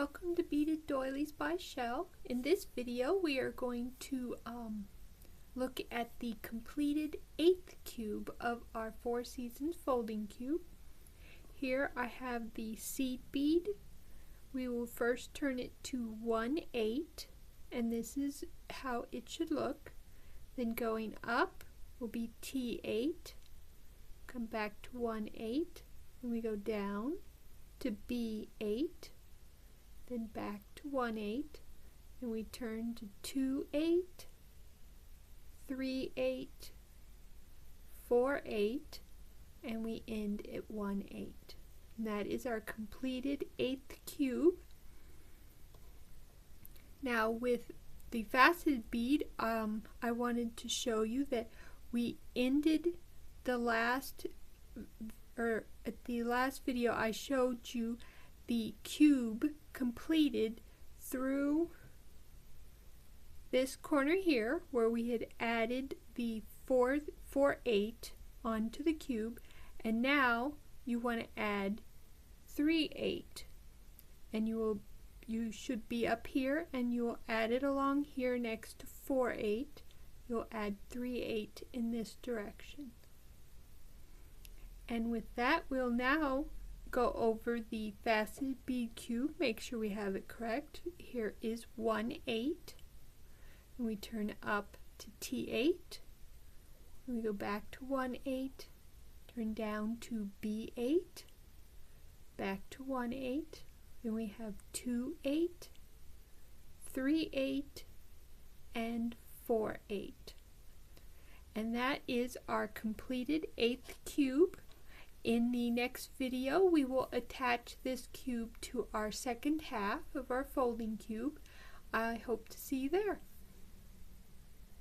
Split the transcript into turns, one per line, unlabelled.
Welcome to Beaded Doilies by Shell. In this video we are going to look at the completed 8th cube of our Four Seasons folding cube. Here I have the seed bead. We will first turn it to 1/8, and this is how it should look. Then going up will be T8, come back to 1/8, and we go down to B8, then back to 1/8, and we turn to 2/8, 3/8, 4/8, and we end at 1/8. And that is our completed 8th cube. Now with the faceted bead, I wanted to show you that we ended the last, at the last video I showed you the cube completed through this corner here where we had added the 4/8 onto the cube, and now you want to add 3/8, and you should be up here and you will add it along here next to 4/8. You'll add 3/8 in this direction. And with that, we'll now go over the faceted bead cube. Make sure we have it correct. Here is 1/8, and we turn up to T8, and we go back to 1/8, turn down to B8, back to 1/8, then we have 2/8, 3/8, and 4/8. And that is our completed 8th cube. In the next video, we will attach this cube to our second half of our folding cube. I hope to see you there.